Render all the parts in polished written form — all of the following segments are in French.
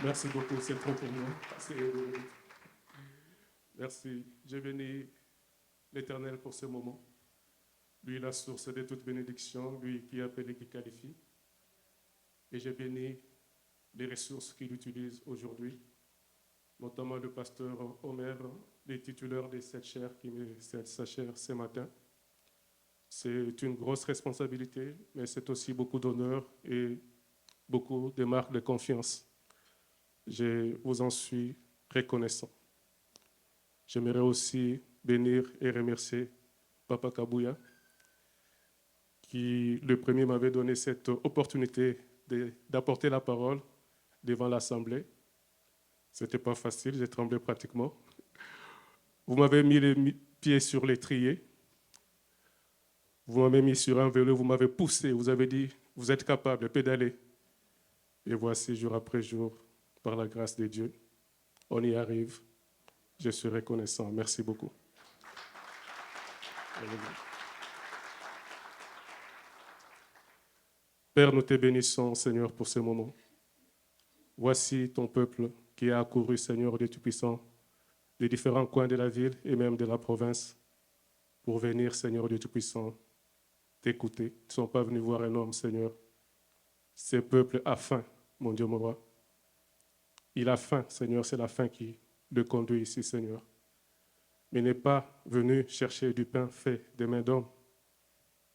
Merci beaucoup, c'est trop pour moi. Merci. Je bénis l'Éternel pour ce moment. Lui, la source de toute bénédiction, lui qui appelle et qui qualifie. Et je bénis les ressources qu'il utilise aujourd'hui, notamment le pasteur Omer, les titulaires de cette chaire qui me cède sa chaire ce matin. C'est une grosse responsabilité, mais c'est aussi beaucoup d'honneur et beaucoup de marques de confiance. Je vous en suis reconnaissant. J'aimerais aussi bénir et remercier Papa Kabouya, qui le premier m'avait donné cette opportunité d'apporter la parole devant l'Assemblée. Ce n'était pas facile, j'ai tremblé pratiquement. Vous m'avez mis les pieds sur l'étrier, vous m'avez mis sur un vélo, vous m'avez poussé, vous avez dit, vous êtes capable de pédaler. Et voici, jour après jour, par la grâce de Dieu, on y arrive. Je suis reconnaissant. Merci beaucoup. Père, nous te bénissons, Seigneur, pour ce moment. Voici ton peuple qui a accouru, Seigneur, Dieu Tout-Puissant, des différents coins de la ville et même de la province, pour venir, Seigneur, Dieu Tout-Puissant, t'écouter. Ils ne sont pas venus voir un homme, Seigneur. Ce peuple a faim, mon Dieu, mon roi. Il a faim, Seigneur, c'est la faim qui le conduit ici, Seigneur. Mais il n'est pas venu chercher du pain fait des mains d'homme.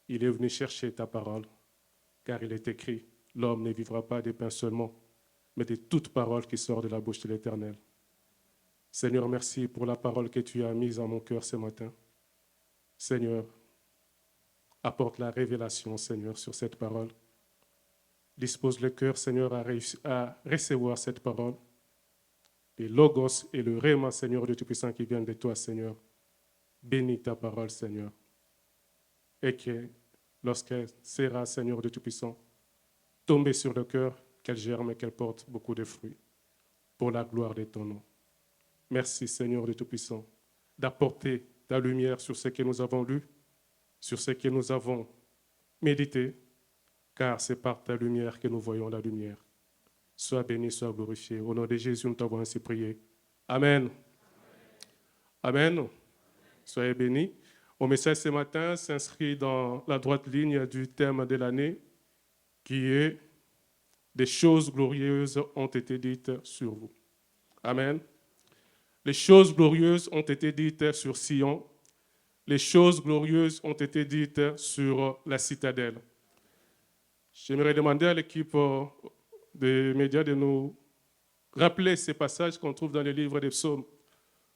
Il est venu chercher ta parole, car il est écrit, l'homme ne vivra pas de pain seulement, mais de toute parole qui sort de la bouche de l'Éternel. Seigneur, merci pour la parole que tu as mise en mon cœur ce matin. Seigneur, apporte la révélation, Seigneur, sur cette parole. Dispose le cœur, Seigneur, à recevoir cette parole. Le logos et le réma, Seigneur, de Tout-Puissant qui viennent de toi, Seigneur. Bénis ta parole, Seigneur. Et que lorsqu'elle sera, Seigneur de Tout-Puissant, tombée sur le cœur, qu'elle germe et qu'elle porte beaucoup de fruits pour la gloire de ton nom. Merci, Seigneur de Tout-Puissant, d'apporter ta lumière sur ce que nous avons lu, sur ce que nous avons médité, car c'est par ta lumière que nous voyons la lumière. Sois béni, sois glorifié. Au nom de Jésus, nous t'avons ainsi prié. Amen. Amen. Soyez bénis. Mon message ce matin s'inscrit dans la droite ligne du thème de l'année, qui est « Des choses glorieuses ont été dites sur vous ». Amen. Les choses glorieuses ont été dites sur Sion. Les choses glorieuses ont été dites sur la citadelle. J'aimerais demander à l'équipe des médias de nous rappeler ces passages qu'on trouve dans le livre des psaumes.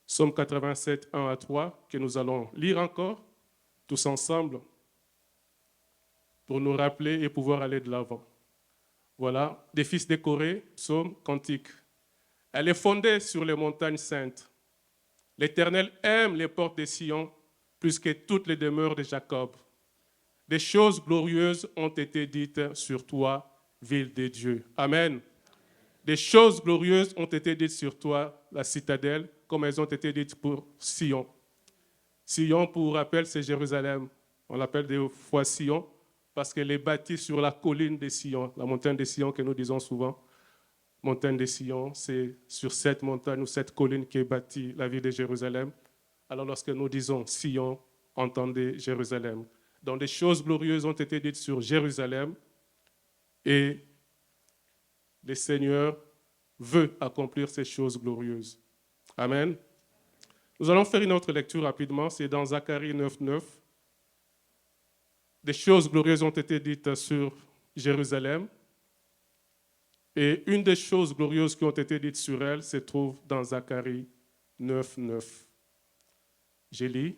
Psaume 87, 1 à 3, que nous allons lire encore, tous ensemble, pour nous rappeler et pouvoir aller de l'avant. Voilà, des fils de Corée, psaume, cantique. Elle est fondée sur les montagnes saintes. L'Éternel aime les portes de Sion plus que toutes les demeures de Jacob. Des choses glorieuses ont été dites sur toi, ville de Dieu. Amen. Des choses glorieuses ont été dites sur toi, la citadelle, comme elles ont été dites pour Sion. Sion, pour rappel, c'est Jérusalem. On l'appelle des fois Sion parce qu'elle est bâtie sur la colline de Sion, la montagne de Sion que nous disons souvent. Montagne de Sion, c'est sur cette montagne ou cette colline qu'est bâtie la ville de Jérusalem. Alors lorsque nous disons Sion, entendez Jérusalem. Donc des choses glorieuses ont été dites sur Jérusalem et le Seigneur veut accomplir ces choses glorieuses. Amen. Nous allons faire une autre lecture rapidement, c'est dans Zacharie 9:9. Des choses glorieuses ont été dites sur Jérusalem. Et une des choses glorieuses qui ont été dites sur elle se trouve dans Zacharie 9:9. Je lis.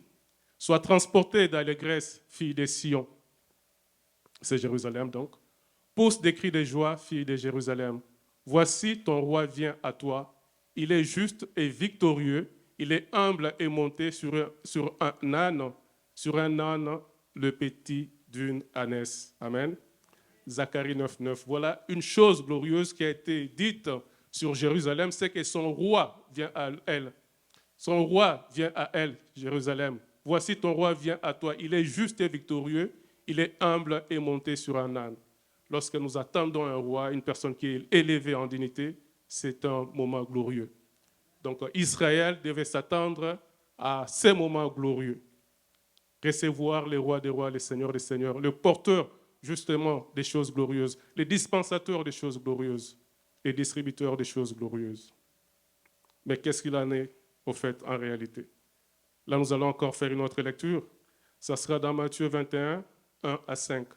Sois transporté d'allégresse, fille de Sion. C'est Jérusalem donc. Pousse des cris de joie, fille de Jérusalem. Voici ton roi vient à toi. Il est juste et victorieux. Il est humble et monté sur un âne, le petit d'une ânesse. Amen. Zacharie 9:9. Voilà une chose glorieuse qui a été dite sur Jérusalem, c'est que son roi vient à elle. Son roi vient à elle, Jérusalem. Voici ton roi vient à toi. Il est juste et victorieux. Il est humble et monté sur un âne. Lorsque nous attendons un roi, une personne qui est élevée en dignité, c'est un moment glorieux. Donc Israël devait s'attendre à ces moments glorieux. Recevoir les rois des rois, les seigneurs des seigneurs, le porteur justement des choses glorieuses, les dispensateurs des choses glorieuses, les distributeurs des choses glorieuses. Mais qu'est-ce qu'il en est au fait en réalité? Là, nous allons encore faire une autre lecture. Ça sera dans Matthieu 21, 1 à 5.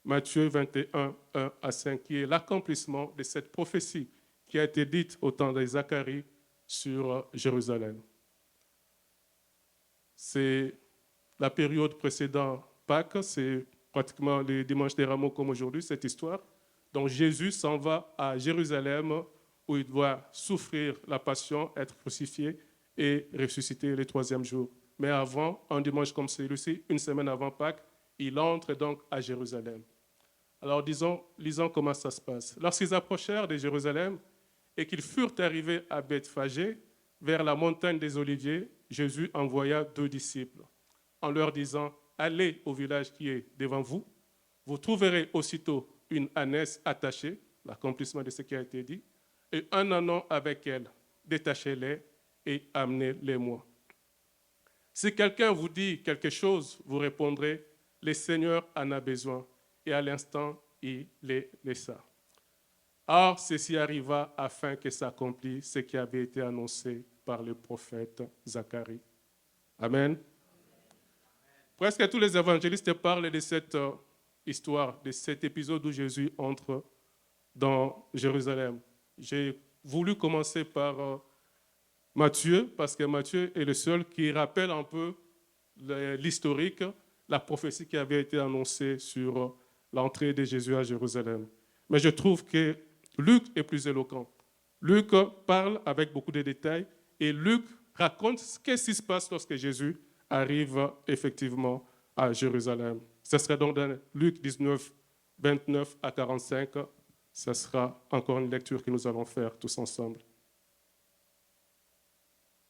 Matthieu 21, 1 à 5, qui est l'accomplissement de cette prophétie qui a été dite au temps de Zacharie sur Jérusalem. C'est la période précédant Pâques, c'est pratiquement les dimanches des rameaux comme aujourd'hui, cette histoire. Donc Jésus s'en va à Jérusalem où il doit souffrir la passion, être crucifié et ressusciter le troisième jour. Mais avant, un dimanche comme celui-ci, une semaine avant Pâques, il entre donc à Jérusalem. Alors lisons comment ça se passe. Lorsqu'ils approchèrent de Jérusalem et qu'ils furent arrivés à Bethphagée, vers la montagne des Oliviers, Jésus envoya 2 disciples en leur disant, allez au village qui est devant vous, vous trouverez aussitôt une ânesse attachée, l'accomplissement de ce qui a été dit, et un ânon avec elle, détachez-les et amenez-les-moi. Si quelqu'un vous dit quelque chose, vous répondrez, le Seigneur en a besoin, et à l'instant, il les laissa. Or, ceci arriva afin que s'accomplisse ce qui avait été annoncé par le prophète Zacharie. Amen. Presque tous les évangélistes parlent de cette histoire, de cet épisode où Jésus entre dans Jérusalem. J'ai voulu commencer par Matthieu, parce que Matthieu est le seul qui rappelle un peu l'historique, la prophétie qui avait été annoncée sur l'entrée de Jésus à Jérusalem. Mais je trouve que Luc est plus éloquent. Luc parle avec beaucoup de détails et Luc raconte ce qui se passe lorsque Jésus arrive effectivement à Jérusalem. Ce sera donc dans Luc 19, 29 à 45. Ce sera encore une lecture que nous allons faire tous ensemble.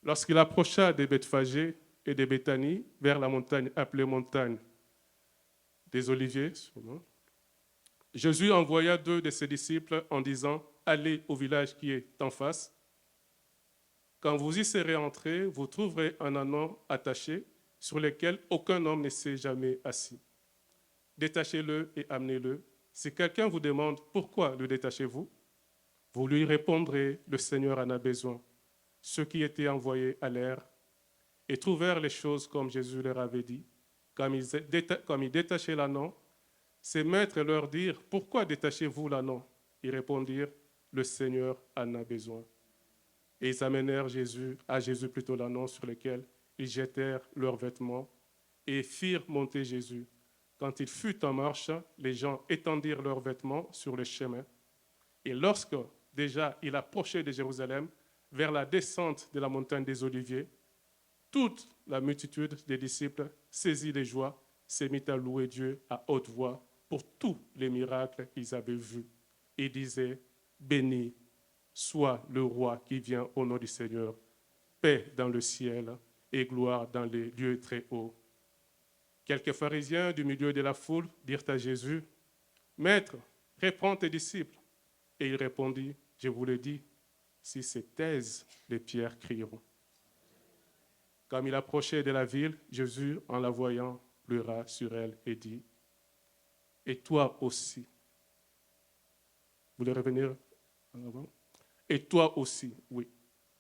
Lorsqu'il approcha de Bethphagée et de Béthanie, vers la montagne appelée montagne des Oliviers, Jésus envoya 2 de ses disciples en disant, allez au village qui est en face. Quand vous y serez entrés, vous trouverez un ânon attaché sur lequel aucun homme ne s'est jamais assis. Détachez-le et amenez-le. Si quelqu'un vous demande pourquoi le détachez-vous, vous lui répondrez, le Seigneur en a besoin. Ceux qui étaient envoyés allèrent et trouvèrent les choses comme Jésus leur avait dit. Comme ils détachaient l'ânon, ses maîtres leur dirent, pourquoi détachez-vous l'ânon? Ils répondirent, le Seigneur en a besoin. Et ils amenèrent à Jésus plutôt l'ânon sur lequel ils jetèrent leurs vêtements et firent monter Jésus. Quand il fut en marche, les gens étendirent leurs vêtements sur le chemin. Et lorsque déjà il approchait de Jérusalem, vers la descente de la montagne des Oliviers, toute la multitude des disciples, saisis de joie, s'est mise à louer Dieu à haute voix pour tous les miracles qu'ils avaient vus. Et disaient, béni soit le roi qui vient au nom du Seigneur, paix dans le ciel et gloire dans les lieux très hauts. Quelques pharisiens du milieu de la foule dirent à Jésus, Maître, reprends tes disciples. Et il répondit, je vous le dis, si c'est taisent, les pierres crieront. Comme il approchait de la ville, Jésus, en la voyant, pleura sur elle et dit, et toi aussi. Vous voulez revenir en avant? Et toi aussi, oui.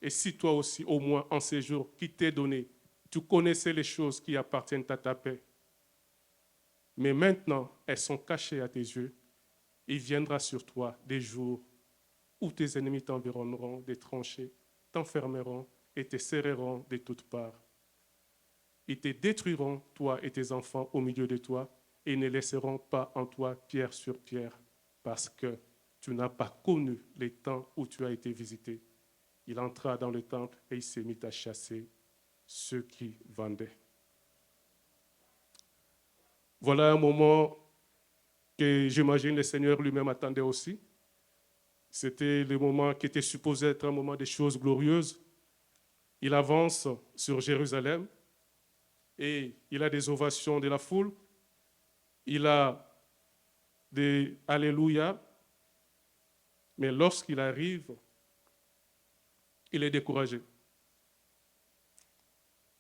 Et si toi aussi, au moins en ces jours qui t'est donné, tu connaissais les choses qui appartiennent à ta paix, mais maintenant elles sont cachées à tes yeux, il viendra sur toi des jours où tes ennemis t'environneront des tranchées, t'enfermeront et te serreront de toutes parts. Ils te détruiront, toi et tes enfants, au milieu de toi, et ne laisseront pas en toi pierre sur pierre, parce que tu n'as pas connu les temps où tu as été visité. Il entra dans le temple et il s'est mis à chasser ceux qui vendaient. Voilà un moment que j'imagine le Seigneur lui-même attendait aussi. C'était le moment qui était supposé être un moment des choses glorieuses. Il avance sur Jérusalem et il a des ovations de la foule. Il a des Alléluia. Mais lorsqu'il arrive Il est découragé.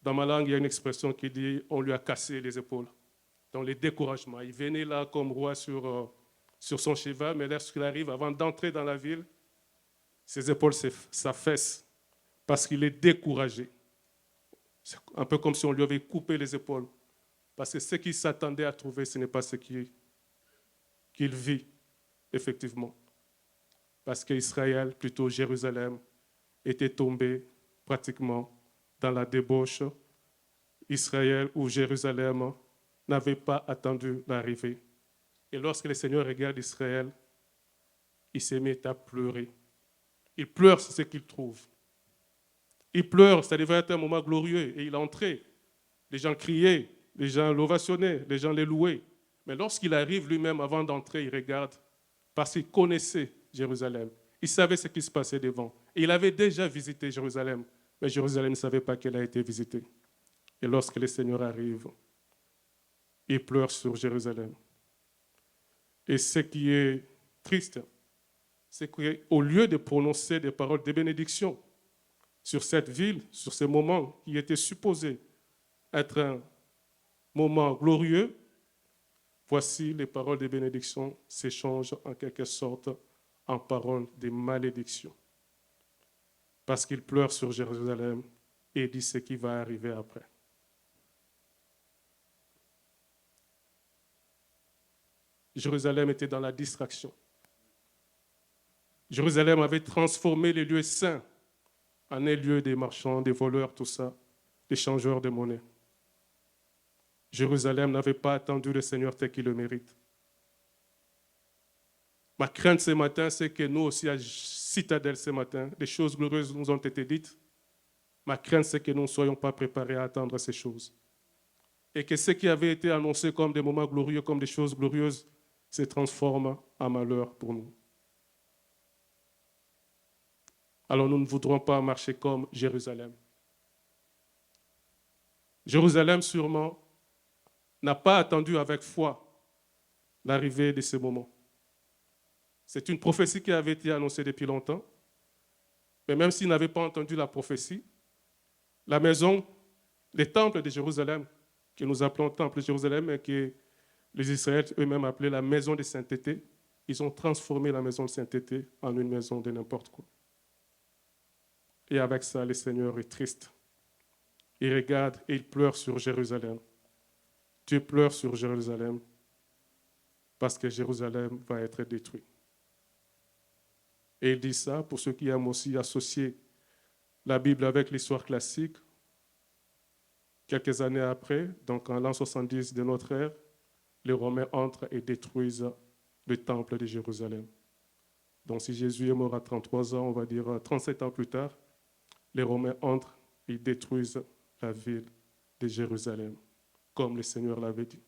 Dans ma langue, il y a une expression qui dit « on lui a cassé les épaules ». Dans les découragements. Il venait là comme roi sur son cheval, mais lorsqu'il arrive, avant d'entrer dans la ville, ses épaules s'affaissent parce qu'il est découragé. C'est un peu comme si on lui avait coupé les épaules. Parce que ce qu'il s'attendait à trouver, ce n'est pas ce qu'il vit, effectivement. Parce qu'Israël, plutôt Jérusalem, était tombé pratiquement dans la débauche. Israël ou Jérusalem n'avait pas attendu l'arrivée. Et lorsque le Seigneur regarde Israël, il s'est mis à pleurer. Il pleure sur ce qu'il trouve. Il pleure, ça devait être un moment glorieux. Et il est entré. Les gens criaient, les gens l'ovationnaient, les gens les louaient. Mais lorsqu'il arrive lui-même, avant d'entrer, il regarde parce qu'il connaissait Jérusalem. Il savait ce qui se passait devant. Et il avait déjà visité Jérusalem. Mais Jérusalem ne savait pas qu'elle a été visitée. Et lorsque le Seigneur arrive, il pleure sur Jérusalem. Et ce qui est triste, c'est qu'au lieu de prononcer des paroles de bénédiction sur cette ville, sur ce moment qui était supposé être un moment glorieux, voici les paroles de bénédiction s'échangent en quelque sorte en paroles de malédiction. Parce qu'il pleure sur Jérusalem et dit ce qui va arriver après. Jérusalem était dans la distraction. Jérusalem avait transformé les lieux saints en un lieu des marchands, des voleurs, tout ça, des changeurs de monnaie. Jérusalem n'avait pas attendu le Seigneur tel qu'il le mérite. Ma crainte ce matin, c'est que nous aussi, à Citadelle ce matin, des choses glorieuses nous ont été dites. Ma crainte, c'est que nous ne soyons pas préparés à attendre ces choses. Et que ce qui avait été annoncé comme des moments glorieux, comme des choses glorieuses, se transforme en malheur pour nous. Alors nous ne voudrons pas marcher comme Jérusalem. Jérusalem, sûrement, n'a pas attendu avec foi l'arrivée de ce moment. C'est une prophétie qui avait été annoncée depuis longtemps. Mais même s'ils n'avaient pas entendu la prophétie, la maison, les temples de Jérusalem, que nous appelons temple de Jérusalem et que les Israéliens eux-mêmes appelaient la maison de sainteté, ils ont transformé la maison de sainteté en une maison de n'importe quoi. Et avec ça, le Seigneur est triste. Il regarde et il pleure sur Jérusalem. Dieu pleure sur Jérusalem parce que Jérusalem va être détruit. Et il dit ça pour ceux qui aiment aussi associer la Bible avec l'histoire classique. Quelques années après, donc en l'an 70 de notre ère, les Romains entrent et détruisent le temple de Jérusalem. Donc si Jésus est mort à 33 ans, on va dire 37 ans plus tard, les Romains entrent et détruisent la ville de Jérusalem, comme le Seigneur l'avait dit.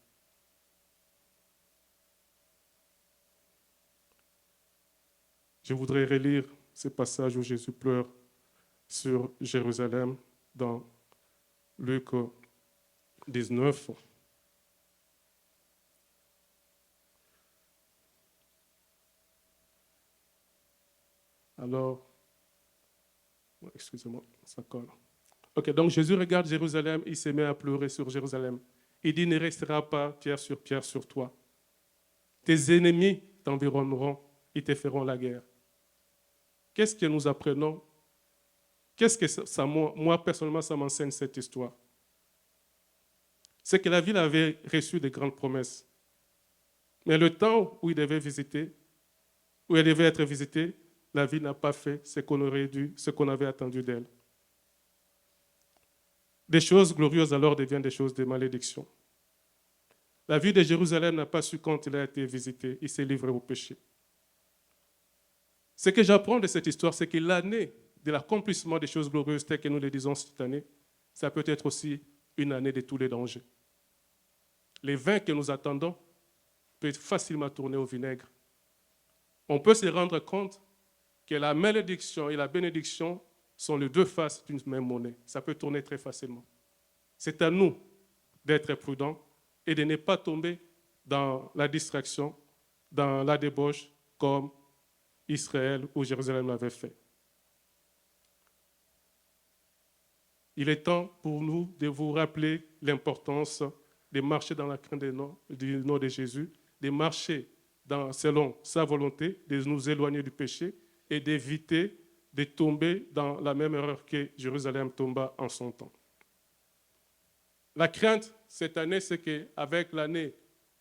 Je voudrais relire ce passage où Jésus pleure sur Jérusalem dans Luc 19. Alors, excusez-moi, ça colle. Ok, donc Jésus regarde Jérusalem, il se met à pleurer sur Jérusalem. Il dit, ne restera pas pierre sur toi. Tes ennemis t'environneront, ils te feront la guerre. Qu'est-ce que nous apprenons? Qu'est-ce que ça, moi, personnellement, ça m'enseigne cette histoire? C'est que la ville avait reçu de grandes promesses. Mais le temps où il devait visiter, où elle devait être visitée, la ville n'a pas fait ce qu'on aurait dû, ce qu'on avait attendu d'elle. Des choses glorieuses alors deviennent des choses de malédiction. La ville de Jérusalem n'a pas su quand il a été visité, il s'est livré au péché. Ce que j'apprends de cette histoire, c'est que l'année de l'accomplissement des choses glorieuses telles que nous les disons cette année, ça peut être aussi une année de tous les dangers. Les vins que nous attendons peuvent facilement tourner au vinaigre. On peut se rendre compte que la malédiction et la bénédiction sont les deux faces d'une même monnaie. Ça peut tourner très facilement. C'est à nous d'être prudents et de ne pas tomber dans la distraction, dans la débauche, comme Israël ou Jérusalem l'avait fait. Il est temps pour nous de vous rappeler l'importance de marcher dans la crainte du nom de Jésus, de marcher selon sa volonté, de nous éloigner du péché et d'éviter de tomber dans la même erreur que Jérusalem tomba en son temps. La crainte cette année, c'est qu'avec l'année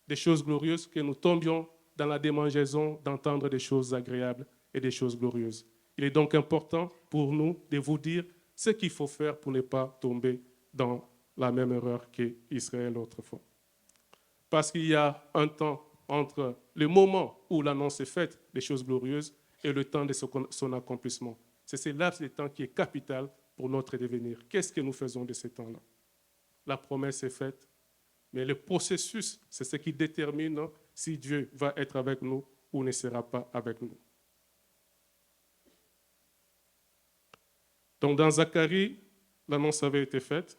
des choses glorieuses, que nous tombions dans la démangeaison d'entendre des choses agréables et des choses glorieuses. Il est donc important pour nous de vous dire ce qu'il faut faire pour ne pas tomber dans la même erreur qu'Israël autrefois. Parce qu'il y a un temps entre le moment où l'annonce est faite des choses glorieuses et le temps de son accomplissement. C'est ce laps de temps qui est capital pour notre devenir. Qu'est-ce que nous faisons de ce temps-là? La promesse est faite, mais le processus, c'est ce qui détermine si Dieu va être avec nous ou ne sera pas avec nous. Donc dans Zacharie, l'annonce avait été faite,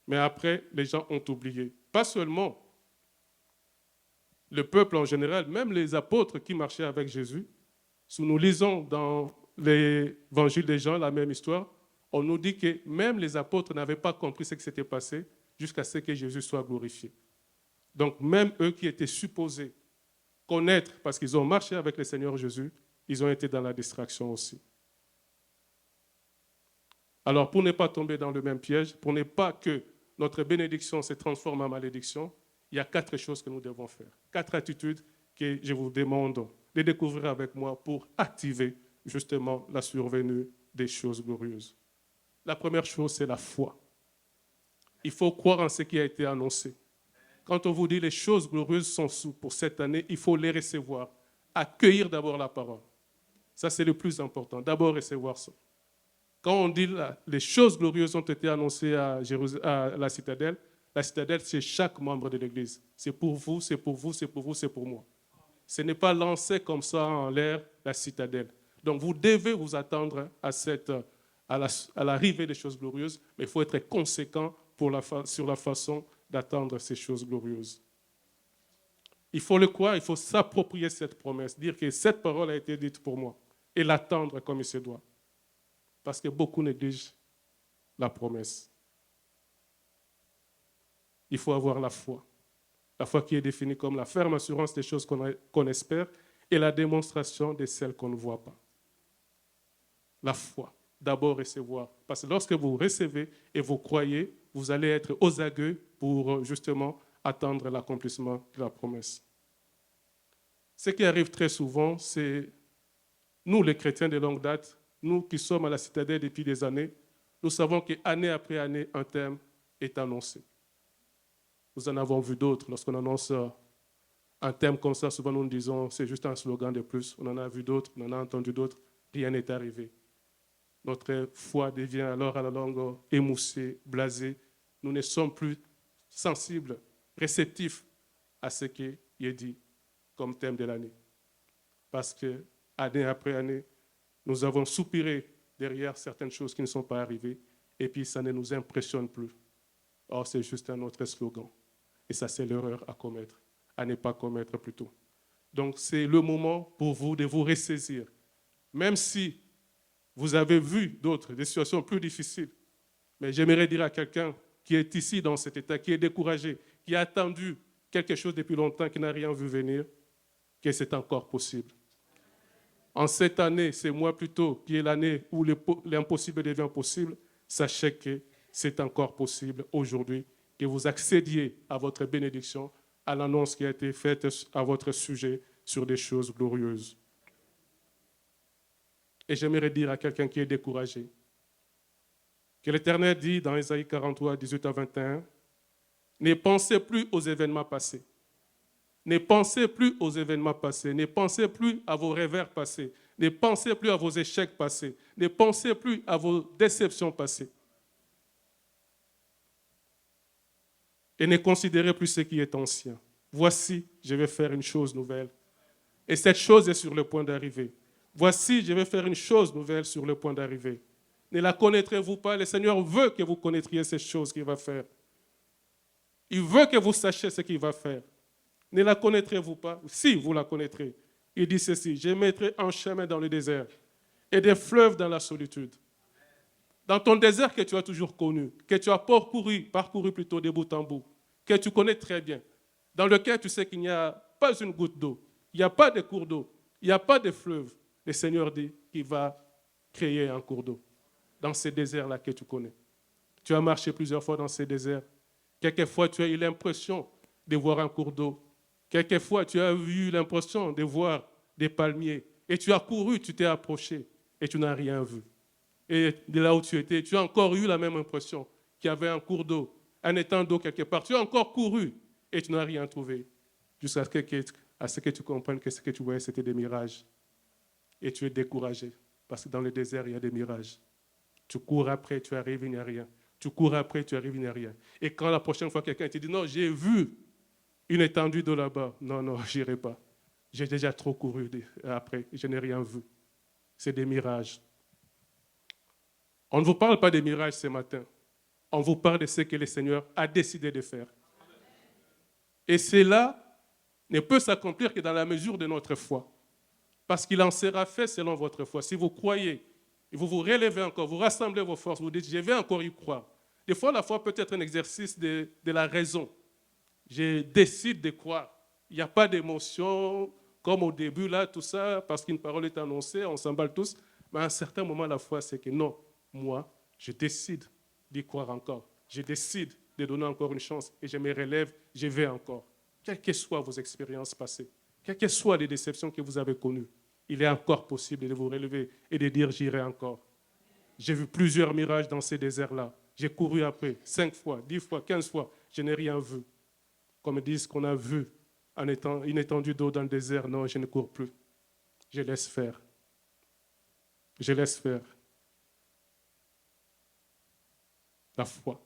mais après, les gens ont oublié. Pas seulement le peuple en général, même les apôtres qui marchaient avec Jésus. Si nous lisons dans l'évangile des Jean la même histoire, on nous dit que même les apôtres n'avaient pas compris ce qui s'était passé jusqu'à ce que Jésus soit glorifié. Donc même eux qui étaient supposés connaître, parce qu'ils ont marché avec le Seigneur Jésus, ils ont été dans la distraction aussi. Alors pour ne pas tomber dans le même piège, pour ne pas que notre bénédiction se transforme en malédiction, il y a 4 choses que nous devons faire. 4 attitudes que je vous demande de découvrir avec moi pour activer justement la survenue des choses glorieuses. La première chose, c'est la foi. Il faut croire en ce qui a été annoncé. Quand on vous dit les choses glorieuses sont pour cette année, il faut les recevoir. Accueillir d'abord la parole. Ça, c'est le plus important. D'abord, recevoir ça. Quand on dit les choses glorieuses ont été annoncées à la citadelle, c'est chaque membre de l'Église. C'est pour vous, c'est pour vous, c'est pour vous, c'est pour moi. Ce n'est pas lancé comme ça en l'air, la citadelle. Donc vous devez vous attendre à l'arrivée des choses glorieuses, mais il faut être conséquent sur la façon d'attendre ces choses glorieuses. Il faut le croire, il faut s'approprier cette promesse, dire que cette parole a été dite pour moi et l'attendre comme il se doit. Parce que beaucoup négligent la promesse. Il faut avoir la foi. La foi qui est définie comme la ferme assurance des choses qu'on espère et la démonstration de celles qu'on ne voit pas. La foi, d'abord recevoir. Parce que lorsque vous recevez et vous croyez, vous allez être aux aguets pour justement attendre l'accomplissement de la promesse. Ce qui arrive très souvent, c'est nous, les chrétiens de longue date, nous qui sommes à la citadelle depuis des années, nous savons qu'année après année, un thème est annoncé. Nous en avons vu d'autres. Lorsqu'on annonce un thème comme ça, souvent nous disons c'est juste un slogan de plus. On en a vu d'autres, on en a entendu d'autres, rien n'est arrivé. Notre foi devient alors à la longue émoussée, blasée. Nous ne sommes plus sensibles, réceptifs à ce qui est dit comme thème de l'année. Parce que, année après année, nous avons soupiré derrière certaines choses qui ne sont pas arrivées et puis ça ne nous impressionne plus. Or, c'est juste un autre slogan. Et ça, c'est l'erreur à commettre, à ne pas commettre plutôt. Donc, c'est le moment pour vous de vous ressaisir. Même si vous avez vu d'autres, des situations plus difficiles, mais j'aimerais dire à quelqu'un qui est ici dans cet état, qui est découragé, qui a attendu quelque chose depuis longtemps, qui n'a rien vu venir, que c'est encore possible. En cette année, c'est moi plutôt, qui est l'année où l'impossible devient possible, sachez que c'est encore possible aujourd'hui que vous accédiez à votre bénédiction, à l'annonce qui a été faite à votre sujet sur des choses glorieuses. Et j'aimerais dire à quelqu'un qui est découragé que l'Éternel dit dans Ésaïe 43, 18 à 21, ne pensez plus aux événements passés. Ne pensez plus aux événements passés. Ne pensez plus à vos revers passés. Ne pensez plus à vos échecs passés. Ne pensez plus à vos déceptions passées. Et ne considérez plus ce qui est ancien. Voici, je vais faire une chose nouvelle. Et cette chose est sur le point d'arriver. Voici, je vais faire une chose nouvelle sur le point d'arriver. Ne la connaîtrez-vous pas? Le Seigneur veut que vous connaîtriez cette chose qu'il va faire. Il veut que vous sachiez ce qu'il va faire. Ne la connaîtrez-vous pas? Si, vous la connaîtrez. Il dit ceci, je mettrai un chemin dans le désert et des fleuves dans la solitude. Dans ton désert que tu as toujours connu, que tu as parcouru plutôt de bout en bout, que tu connais très bien, dans lequel tu sais qu'il n'y a pas une goutte d'eau, il n'y a pas de cours d'eau, il n'y a pas de fleuve, le Seigneur dit qu'il va créer un cours d'eau dans ces déserts-là que tu connais. Tu as marché plusieurs fois dans ces déserts. Quelquefois, tu as eu l'impression de voir un cours d'eau. Quelquefois, tu as eu l'impression de voir des palmiers. Et tu as couru, tu t'es approché et tu n'as rien vu. Et de là où tu étais, tu as encore eu la même impression qu'il y avait un cours d'eau, un étang d'eau quelque part. Tu as encore couru et tu n'as rien trouvé. Jusqu'à ce que tu comprennes que ce que tu voyais, c'était des mirages. Et tu es découragé. Parce que dans le désert, il y a des mirages. Tu cours après, tu arrives, il n'y a rien. Tu cours après, tu arrives, il n'y a rien. Et quand la prochaine fois quelqu'un te dit, non, j'ai vu une étendue d'eau là-bas, non, non, j'irai pas. J'ai déjà trop couru après, je n'ai rien vu. C'est des mirages. On ne vous parle pas des mirages ce matin. On vous parle de ce que le Seigneur a décidé de faire. Et cela ne peut s'accomplir que dans la mesure de notre foi. Parce qu'il en sera fait selon votre foi. Si vous croyez, et vous vous relevez encore, vous rassemblez vos forces, vous dites, je vais encore y croire. Des fois, la foi peut être un exercice de la raison. Je décide de croire. Il n'y a pas d'émotion, comme au début, là, tout ça, parce qu'une parole est annoncée, on s'emballe tous. Mais à un certain moment, la foi, c'est que non, moi, je décide d'y croire encore. Je décide de donner encore une chance et je me relève, je vais encore. Quelles que soient vos expériences passées, quelles que soient les déceptions que vous avez connues, il est encore possible de vous relever et de dire j'irai encore. J'ai vu plusieurs mirages dans ces déserts-là. J'ai couru après 5 fois, 10 fois, 15 fois. Je n'ai rien vu. Comme ils disent qu'on a vu une étendue d'eau dans le désert. Non, je ne cours plus. Je laisse faire. Je laisse faire. La foi.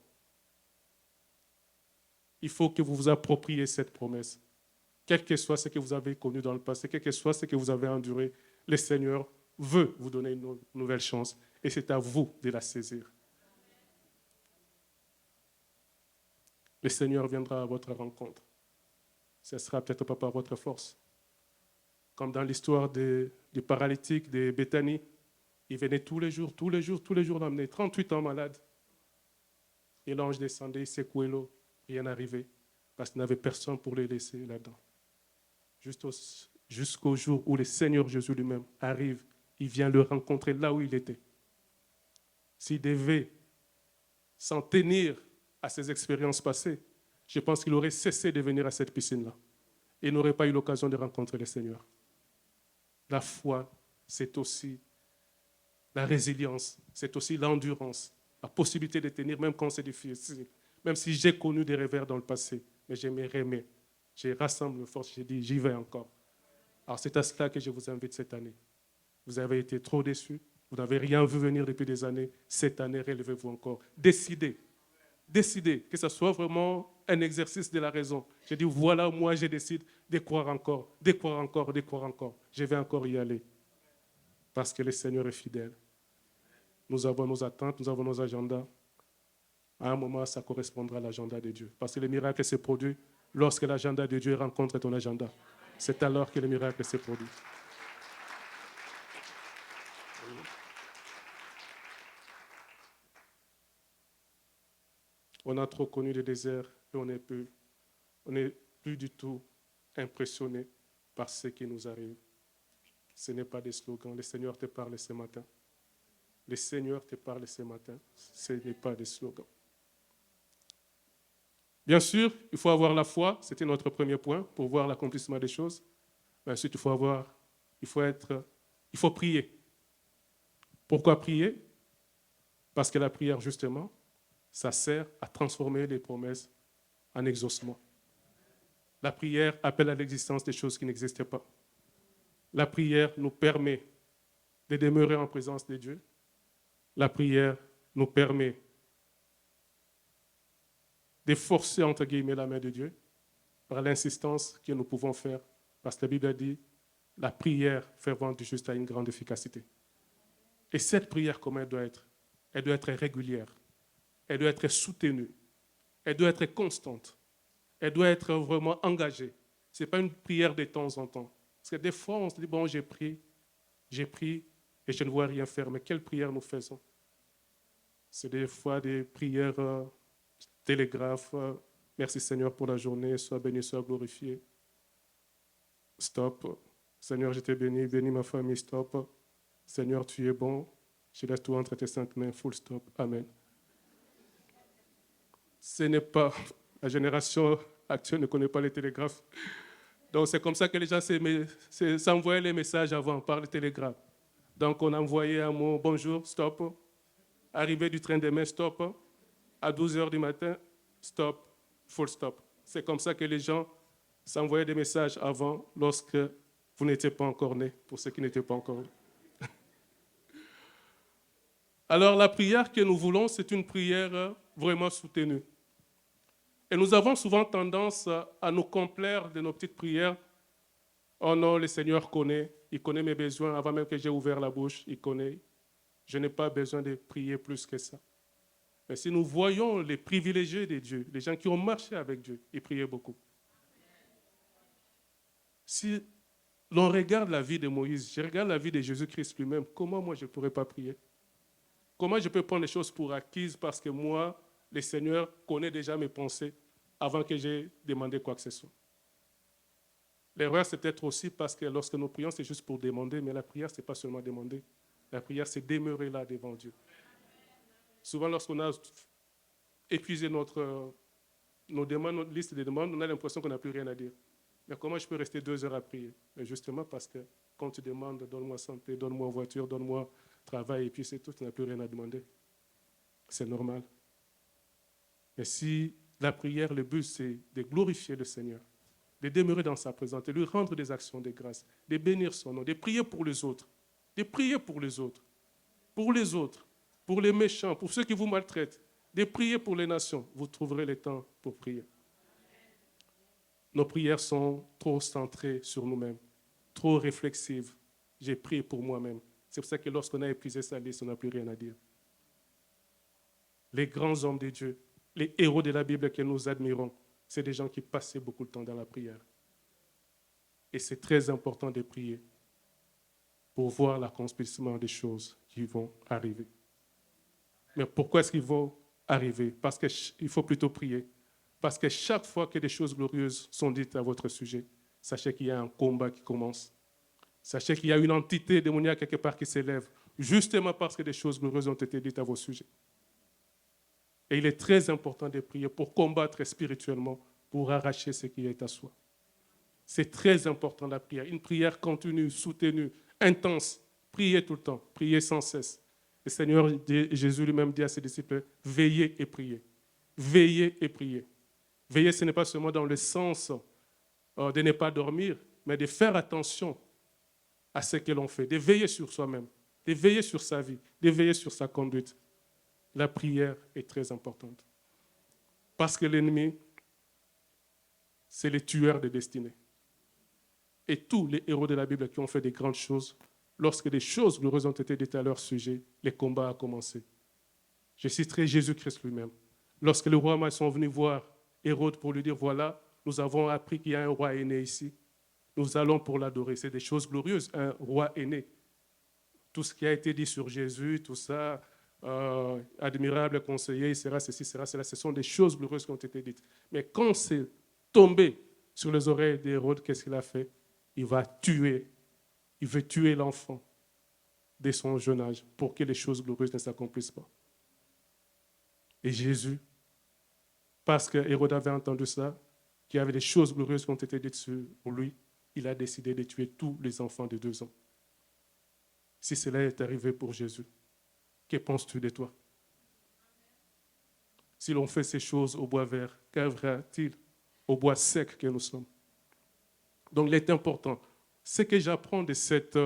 Il faut que vous vous appropriez cette promesse. Quel que soit ce que vous avez connu dans le passé, quel que soit ce que vous avez enduré, le Seigneur veut vous donner une nouvelle chance et c'est à vous de la saisir. Le Seigneur viendra à votre rencontre. Ce ne sera peut-être pas par votre force. Comme dans l'histoire du paralytique de Béthanie, il venait tous les jours l'emmener, 38 ans malade. Et l'ange descendait, il secouait l'eau, rien n'arrivait, parce qu'il n'avait personne pour le laisser là-dedans. Jusqu'au jour où le Seigneur Jésus lui-même arrive, il vient le rencontrer là où il était. S'il devait s'en tenir à ses expériences passées, je pense qu'il aurait cessé de venir à cette piscine-là et n'aurait pas eu l'occasion de rencontrer le Seigneur. La foi, c'est aussi la résilience, c'est aussi l'endurance, la possibilité de tenir même quand c'est difficile, même si j'ai connu des revers dans le passé, mais je me remets, je rassemble mes forces, je dis j'y vais encore. Alors c'est à cela que je vous invite cette année. Vous avez été trop déçus, vous n'avez rien vu venir depuis des années, cette année relevez-vous encore. Décidez que ce soit vraiment un exercice de la raison. Je dis voilà, moi je décide de croire encore, de croire encore, de croire encore. Je vais encore y aller parce que le Seigneur est fidèle. Nous avons nos attentes, nous avons nos agendas. À un moment, ça correspondra à l'agenda de Dieu. Parce que le miracle se produit lorsque l'agenda de Dieu rencontre ton agenda. C'est alors que le miracle se produit. On a trop connu le désert et on n'est plus du tout impressionné par ce qui nous arrive. Ce n'est pas des slogans. Le Seigneur te parle ce matin. Le Seigneur te parle ce matin. Ce n'est pas des slogans. Bien sûr, il faut avoir la foi. C'était notre premier point pour voir l'accomplissement des choses. Mais ensuite, il faut prier. Pourquoi prier? Parce que la prière, justement, ça sert à transformer les promesses en exaucement. La prière appelle à l'existence des choses qui n'existaient pas. La prière nous permet de demeurer en présence de Dieu. La prière nous permet de forcer, entre guillemets, la main de Dieu par l'insistance que nous pouvons faire. Parce que la Bible a dit, la prière fervente du juste a une grande efficacité. Et cette prière, comment elle doit être? Elle doit être régulière. Elle doit être soutenue. Elle doit être constante. Elle doit être vraiment engagée. Ce n'est pas une prière de temps en temps. Parce que des fois, on se dit, bon, j'ai pris et je ne vois rien faire. Mais quelle prière nous faisons? C'est des fois des prières télégraphes. Merci Seigneur pour la journée, sois béni, sois glorifié. Stop. Seigneur, je t'ai béni, bénis ma famille, stop. Seigneur, tu es bon. Je laisse tout entre tes saintes mains, full stop. Amen. Ce n'est pas, la génération actuelle ne connaît pas les télégraphes. Donc c'est comme ça que les gens s'envoyaient les messages avant par le télégraphe. Donc on envoyait un mot, bonjour, stop. Arrivée du train demain, stop. À 12h du matin, stop, full stop. C'est comme ça que les gens s'envoyaient des messages avant, lorsque vous n'étiez pas encore né, pour ceux qui n'étaient pas encore nés. Alors la prière que nous voulons, c'est une prière vraiment soutenue. Et nous avons souvent tendance à nous complaire de nos petites prières. Oh non, le Seigneur connaît, il connaît mes besoins avant même que j'ai ouvert la bouche, il connaît. Je n'ai pas besoin de prier plus que ça. Mais si nous voyons les privilégiés de Dieu, les gens qui ont marché avec Dieu, ils priaient beaucoup. Si l'on regarde la vie de Moïse, je regarde la vie de Jésus-Christ lui-même, comment moi je ne pourrais pas prier? Comment je peux prendre les choses pour acquises parce que moi, le Seigneur connaît déjà mes pensées avant que j'ai demandé quoi que ce soit? L'erreur, c'est peut-être aussi parce que lorsque nous prions, c'est juste pour demander, mais la prière, ce n'est pas seulement demander. La prière, c'est demeurer là devant Dieu. Souvent, lorsqu'on a épuisé nos demandes, notre liste de demandes, on a l'impression qu'on n'a plus rien à dire. Mais comment je peux rester 2 heures à prier? Mais justement parce que quand tu demandes, donne-moi santé, donne-moi voiture, donne-moi travail, et puis c'est tout, tu n'as plus rien à demander. C'est normal. Mais si la prière, le but, c'est de glorifier le Seigneur, de demeurer dans sa présence, de lui rendre des actions de grâce, de bénir son nom, de prier pour les autres, de prier pour les autres, pour les méchants, pour ceux qui vous maltraitent, de prier pour les nations, vous trouverez le temps pour prier. Nos prières sont trop centrées sur nous-mêmes, trop réflexives. J'ai prié pour moi-même. C'est pour ça que lorsqu'on a épuisé sa liste, on n'a plus rien à dire. Les grands hommes de Dieu, les héros de la Bible que nous admirons, c'est des gens qui passaient beaucoup de temps dans la prière. Et c'est très important de prier pour voir l'accomplissement des choses qui vont arriver. Mais pourquoi est-ce qu'ils vont arriver? Parce qu'il faut plutôt prier. Parce que chaque fois que des choses glorieuses sont dites à votre sujet, sachez qu'il y a un combat qui commence. Sachez qu'il y a une entité démoniaque quelque part qui s'élève, justement parce que des choses glorieuses ont été dites à vos sujets. Et il est très important de prier pour combattre spirituellement, pour arracher ce qui est à soi. C'est très important la prière. Une prière continue, soutenue, intense. Priez tout le temps, priez sans cesse. Le Seigneur Jésus lui-même dit à ses disciples, veillez et priez. Veillez et priez. Veiller, ce n'est pas seulement dans le sens de ne pas dormir, mais de faire attention à ce que l'on fait, de veiller sur soi-même, de veiller sur sa vie, de veiller sur sa conduite. La prière est très importante. Parce que l'ennemi, c'est le tueur de destinée. Et tous les héros de la Bible qui ont fait des grandes choses, lorsque des choses glorieuses ont été dites à leur sujet, les combats ont commencé. Je citerai Jésus-Christ lui-même. Lorsque les rois mages sont venus voir Hérode pour lui dire, voilà, nous avons appris qu'il y a un roi aîné ici. Nous allons pour l'adorer. C'est des choses glorieuses, un roi aîné. Tout ce qui a été dit sur Jésus, tout ça, admirable conseiller, il sera ceci, sera cela, ce sont des choses glorieuses qui ont été dites. Mais quand c'est tombé sur les oreilles d'Hérode, qu'est-ce qu'il a fait? Il va tuer, il veut tuer l'enfant dès son jeune âge pour que les choses glorieuses ne s'accomplissent pas. Et Jésus, parce que Hérode avait entendu ça, qu'il y avait des choses glorieuses qui ont été dites sur lui, il a décidé de tuer tous les enfants de 2 ans. Si cela est arrivé pour Jésus, que penses-tu de toi? Si l'on fait ces choses au bois vert, qu'arrivera-t-il au bois sec que nous sommes? Donc il est important. Ce que j'apprends de cet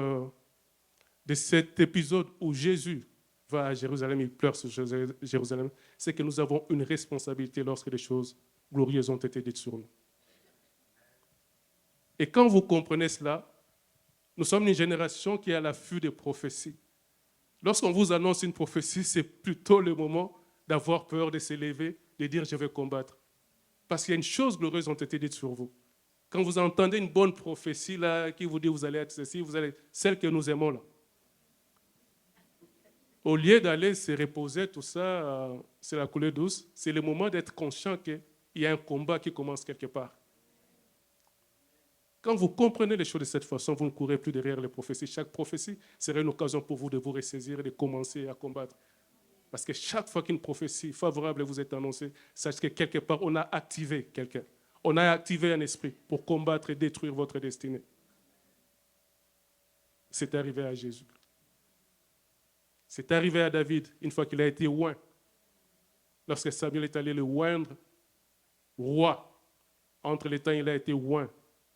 épisode où Jésus va à Jérusalem, il pleure sur Jérusalem, c'est que nous avons une responsabilité lorsque les choses glorieuses ont été dites sur nous. Et quand vous comprenez cela, nous sommes une génération qui est à l'affût des prophéties. Lorsqu'on vous annonce une prophétie, c'est plutôt le moment d'avoir peur, de s'élever, de dire « je vais combattre ». Parce qu'il y a une chose glorieuse qui ont été dites sur vous. Quand vous entendez une bonne prophétie là, qui vous dit « vous allez être ceci », vous allez celle que nous aimons là. Au lieu d'aller se reposer, tout ça, c'est la coulée douce, c'est le moment d'être conscient qu'il y a un combat qui commence quelque part. Quand vous comprenez les choses de cette façon, vous ne courez plus derrière les prophéties. Chaque prophétie serait une occasion pour vous de vous ressaisir et de commencer à combattre. Parce que chaque fois qu'une prophétie favorable vous est annoncée, sachez que quelque part, on a activé quelqu'un. On a activé un esprit pour combattre et détruire votre destinée. C'est arrivé à Jésus. C'est arrivé à David une fois qu'il a été oint. Lorsque Samuel est allé le oindre roi, entre les temps il a été oint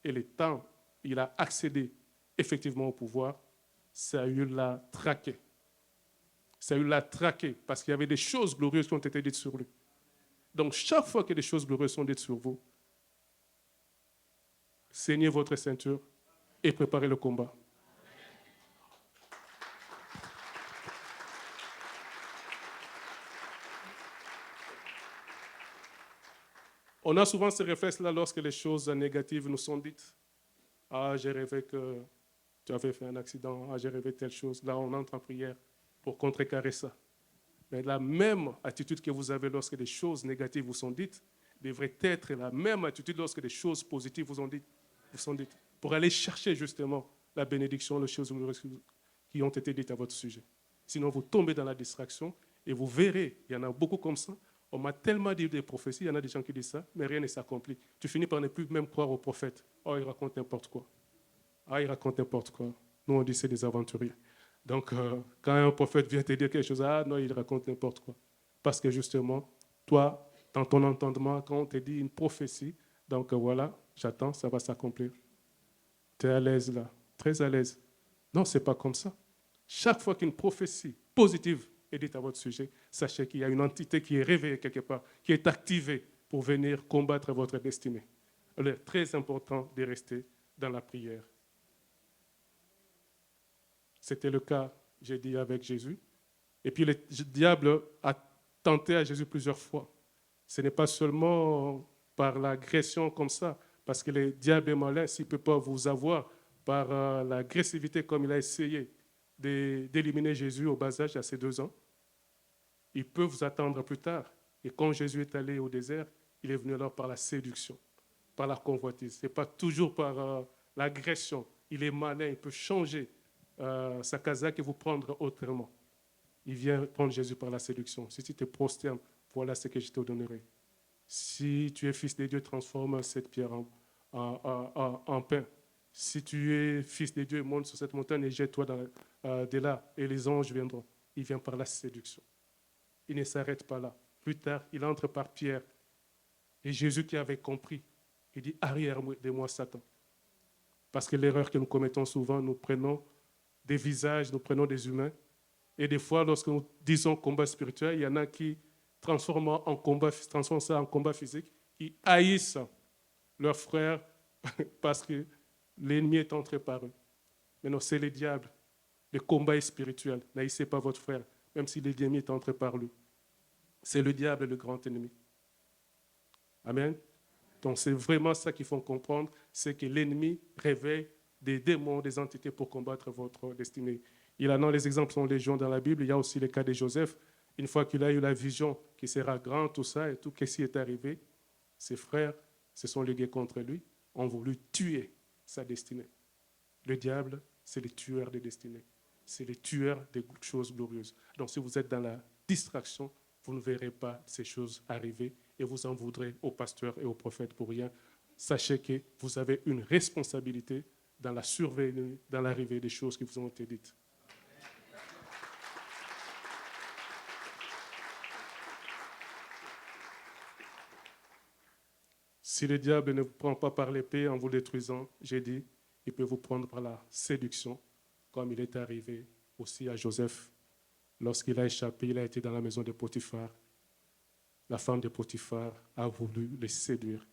et les temps il a accédé effectivement au pouvoir, Saül l'a traqué. Saül l'a traqué parce qu'il y avait des choses glorieuses qui ont été dites sur lui. Donc chaque fois que des choses glorieuses sont dites sur vous, ceignez votre ceinture et préparez le combat. On a souvent ce réflexe-là lorsque les choses négatives nous sont dites. Ah, j'ai rêvé que tu avais fait un accident. Ah, j'ai rêvé telle chose. Là, on entre en prière pour contrecarrer ça. Mais la même attitude que vous avez lorsque des choses négatives vous sont dites devrait être la même attitude lorsque des choses positives vous sont dites. Pour aller chercher justement la bénédiction, les choses qui ont été dites à votre sujet. Sinon, vous tombez dans la distraction et vous verrez, il y en a beaucoup comme ça. On m'a tellement dit des prophéties, il y en a des gens qui disent ça, mais rien ne s'accomplit. Tu finis par ne plus même croire aux prophètes. Oh, ils racontent n'importe quoi. Ah, ils racontent n'importe quoi. Nous, on dit c'est des aventuriers. Donc, quand un prophète vient te dire quelque chose, ah non, il raconte n'importe quoi. Parce que justement, toi, dans ton entendement, quand on te dit une prophétie, donc voilà, j'attends, ça va s'accomplir. Tu es à l'aise là, très à l'aise. Non, ce n'est pas comme ça. Chaque fois qu'une prophétie positive est dite à votre sujet, sachez qu'il y a une entité qui est réveillée quelque part, qui est activée pour venir combattre votre destinée. Il est très important de rester dans la prière. C'était le cas, j'ai dit, avec Jésus. Et puis le diable a tenté à Jésus plusieurs fois. Ce n'est pas seulement par l'agression comme ça, parce que le diable est malin, s'il ne peut pas vous avoir par l'agressivité comme il a essayé d'éliminer Jésus au bas âge à ses 2 ans, il peut vous attendre plus tard. Et quand Jésus est allé au désert, il est venu alors par la séduction, par la convoitise. Ce n'est pas toujours par l'agression. Il est malin, il peut changer sa casaque et vous prendre autrement. Il vient prendre Jésus par la séduction. Si tu te prosternes, voilà ce que je te donnerai. Si tu es fils de Dieu, transforme cette pierre en pain. Si tu es fils de Dieu, monte sur cette montagne et jette-toi de là, et les anges viendront. Il vient par la séduction. Il ne s'arrête pas là. Plus tard, il entre par Pierre. Et Jésus qui avait compris, il dit, arrière de moi, Satan. Parce que l'erreur que nous commettons souvent, nous prenons des visages, nous prenons des humains. Et des fois, lorsque nous disons combat spirituel, il y en a qui transforment ça en combat physique, qui haïssent leurs frères parce que l'ennemi est entré par eux. Mais non, c'est le diable. Le combat est spirituel. N'haïssez pas votre frère, même si l'ennemi est entré par lui. C'est le diable le grand ennemi. Amen. Donc c'est vraiment ça qu'il faut comprendre, c'est que l'ennemi réveille des démons, des entités pour combattre votre destinée. Il en a les exemples sont légion dans la Bible. Il y a aussi le cas de Joseph. Une fois qu'il a eu la vision qu'il sera grand, tout ça et tout, qu'est-ce qui est arrivé? Ses frères se sont ligués contre lui, ont voulu tuer sa destinée. Le diable, c'est le tueur des destinées. C'est le tueur des choses glorieuses. Donc si vous êtes dans la distraction, vous ne verrez pas ces choses arriver et vous en voudrez aux pasteurs et aux prophètes pour rien. Sachez que vous avez une responsabilité dans la surveillance, dans l'arrivée des choses qui vous ont été dites. Si le diable ne vous prend pas par l'épée en vous détruisant, j'ai dit, il peut vous prendre par la séduction, comme il est arrivé aussi à Joseph. Lorsqu'il a échappé, il a été dans la maison de Potiphar. La femme de Potiphar a voulu le séduire.